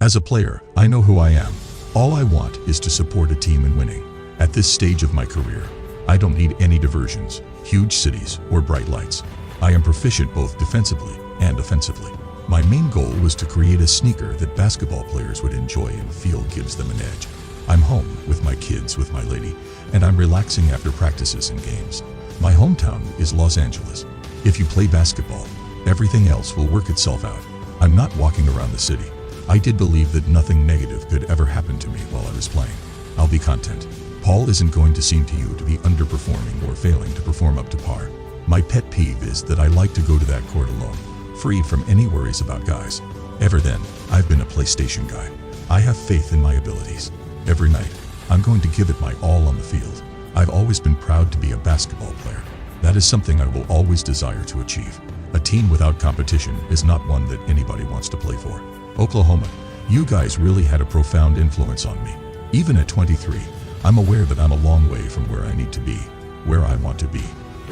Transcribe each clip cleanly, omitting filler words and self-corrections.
As a player, I know who I am. All I want is to support a team in winning. At this stage of my career, I don't need any diversions, huge cities, or bright lights. I am proficient both defensively and offensively. My main goal was to create a sneaker that basketball players would enjoy and feel gives them an edge. I'm home with my kids, with my lady, and I'm relaxing after practices and games. My hometown is Los Angeles. If you play basketball, everything else will work itself out. I'm not walking around the city. I did believe that nothing negative could ever happen to me while I was playing. I'll be content. Paul isn't going to seem to you to be underperforming or failing to perform up to par. My pet peeve is that I like to go to that court alone, free from any worries about guys. Ever then, I've been a PlayStation guy. I have faith in my abilities. Every night, I'm going to give it my all on the field. I've always been proud to be a basketball player. That is something I will always desire to achieve. A team without competition is not one that anybody wants to play for. Oklahoma, you guys really had a profound influence on me. Even at 23, I'm aware that I'm a long way from where I need to be, where I want to be,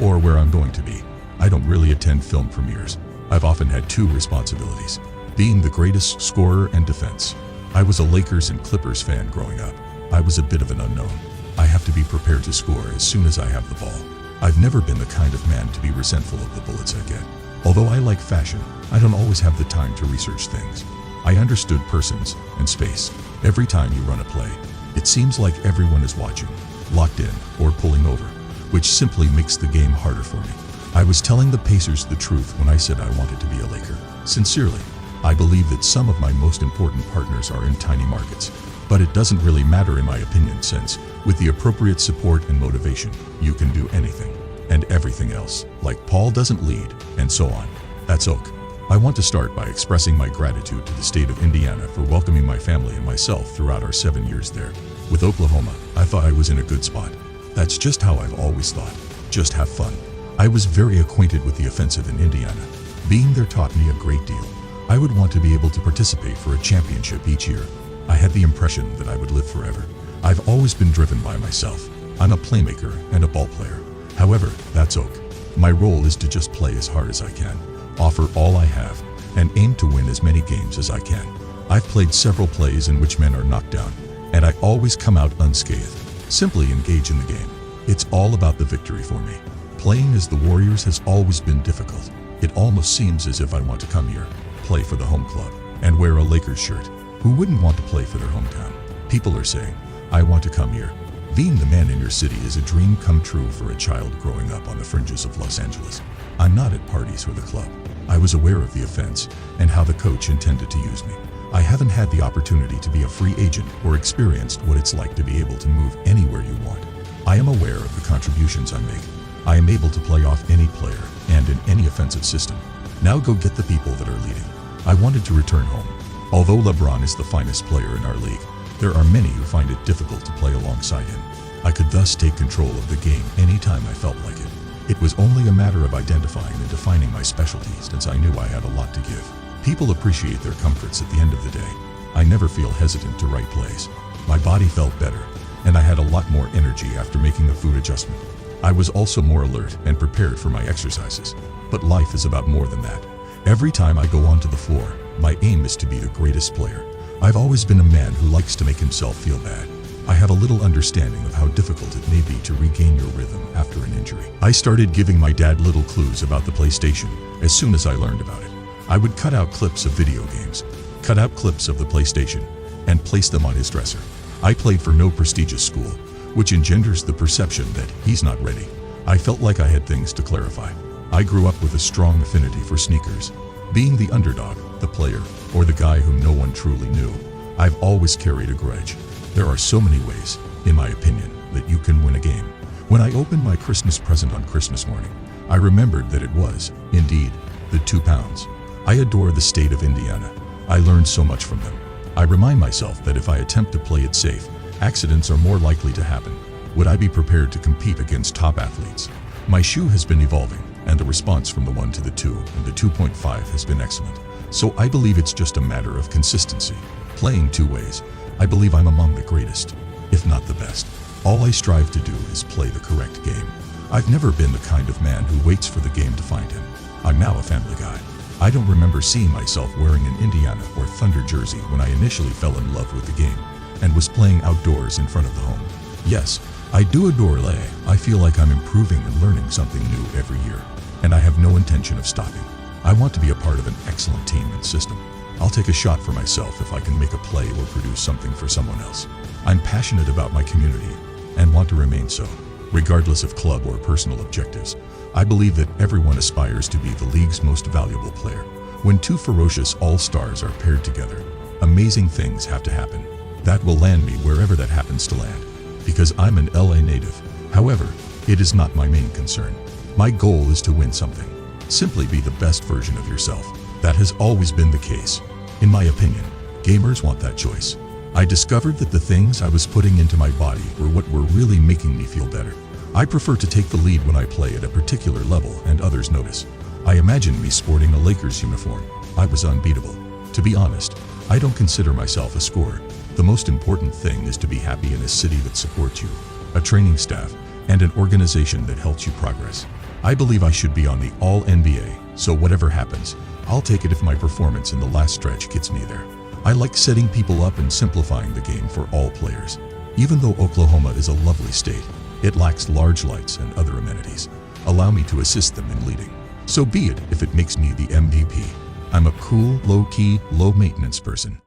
or where I'm going to be. I don't really attend film premieres. I've often had two responsibilities: being the greatest scorer and defense. I was a Lakers and Clippers fan growing up. I was a bit of an unknown. I have to be prepared to score as soon as I have the ball. I've never been the kind of man to be resentful of the bullets I get. Although I like fashion, I don't always have the time to research things. I understood persons and space. Every time you run a play, it seems like everyone is watching, locked in, or pulling over, which simply makes the game harder for me. I was telling the Pacers the truth when I said I wanted to be a Laker. Sincerely, I believe that some of my most important partners are in tiny markets, but it doesn't really matter in my opinion, since with the appropriate support and motivation, you can do anything and everything else. Like Paul doesn't lead, and so on. That's Oak. I want to start by expressing my gratitude to the state of Indiana for welcoming my family and myself throughout our 7 years there. With Oklahoma, I thought I was in a good spot. That's just how I've always thought. Just have fun. I was very acquainted with the offensive in Indiana. Being there taught me a great deal. I would want to be able to participate for a championship each year. I had the impression that I would live forever. I've always been driven by myself. I'm a playmaker and a ball player. However, that's Oak. My role is to just play as hard as I can, offer all I have, and aim to win as many games as I can. I've played several plays in which men are knocked down, and I always come out unscathed. Simply engage in the game. It's all about the victory for me. Playing as the Warriors has always been difficult. It almost seems as if I want to come here, play for the home club, and wear a Lakers shirt. Who wouldn't want to play for their hometown? People are saying, I want to come here. Being the man in your city is a dream come true for a child growing up on the fringes of Los Angeles. I'm not at parties or the club. I was aware of the offense and how the coach intended to use me. I haven't had the opportunity to be a free agent or experienced what it's like to be able to move anywhere you want. I am aware of the contributions I make. I am able to play off any player and in any offensive system. Now go get the people that are leading. I wanted to return home. Although LeBron is the finest player in our league, there are many who find it difficult to play alongside him. I could thus take control of the game anytime I felt like it. It was only a matter of identifying and defining my specialties, since I knew I had a lot to give. People appreciate their comforts at the end of the day. I never feel hesitant to write plays. My body felt better, and I had a lot more energy after making a food adjustment. I was also more alert and prepared for my exercises. But life is about more than that. Every time I go onto the floor, my aim is to be the greatest player. I've always been a man who likes to make himself feel bad. I have a little understanding of how difficult it may be to regain your rhythm after an injury. I started giving my dad little clues about the PlayStation as soon as I learned about it. I would cut out clips of video games, cut out clips of the PlayStation, and place them on his dresser. I played for no prestigious school, which engenders the perception that he's not ready. I felt like I had things to clarify. I grew up with a strong affinity for sneakers. Being the underdog, the player, or the guy whom no one truly knew, I've always carried a grudge. There are so many ways, in my opinion, that you can win a game. When I opened my Christmas present on Christmas morning, I remembered that it was, indeed, the 2 pounds. I adore the state of Indiana. I learned so much from them. I remind myself that if I attempt to play it safe, accidents are more likely to happen. Would I be prepared to compete against top athletes? My shoe has been evolving, and the response from the 1 to the 2 and the 2.5 has been excellent. So I believe it's just a matter of consistency. Playing 2 ways, I believe I'm among the greatest, if not the best. All I strive to do is play the correct game. I've never been the kind of man who waits for the game to find him. I'm now a family guy. I don't remember seeing myself wearing an Indiana or Thunder jersey when I initially fell in love with the game and was playing outdoors in front of the home. Yes, I do adore LA. I feel like I'm improving and learning something new every year, and I have no intention of stopping. I want to be a part of an excellent team and system. I'll take a shot for myself if I can make a play or produce something for someone else. I'm passionate about my community and want to remain so, regardless of club or personal objectives. I believe that everyone aspires to be the league's most valuable player. When two ferocious all-stars are paired together, amazing things have to happen. That will land me wherever that happens to land, because I'm an LA native. However, it is not my main concern. My goal is to win something. Simply be the best version of yourself. That has always been the case. In my opinion, gamers want that choice. I discovered that the things I was putting into my body were what were really making me feel better. I prefer to take the lead when I play at a particular level and others notice. I imagined me sporting a Lakers uniform. I was unbeatable. To be honest, I don't consider myself a scorer. The most important thing is to be happy in a city that supports you, a training staff, and an organization that helps you progress. I believe I should be on the All-NBA, so whatever happens, I'll take it if my performance in the last stretch gets me there. I like setting people up and simplifying the game for all players. Even though Oklahoma is a lovely state, it lacks large lights and other amenities. Allow me to assist them in leading. So be it if it makes me the MVP. I'm a cool, low-key, low-maintenance person.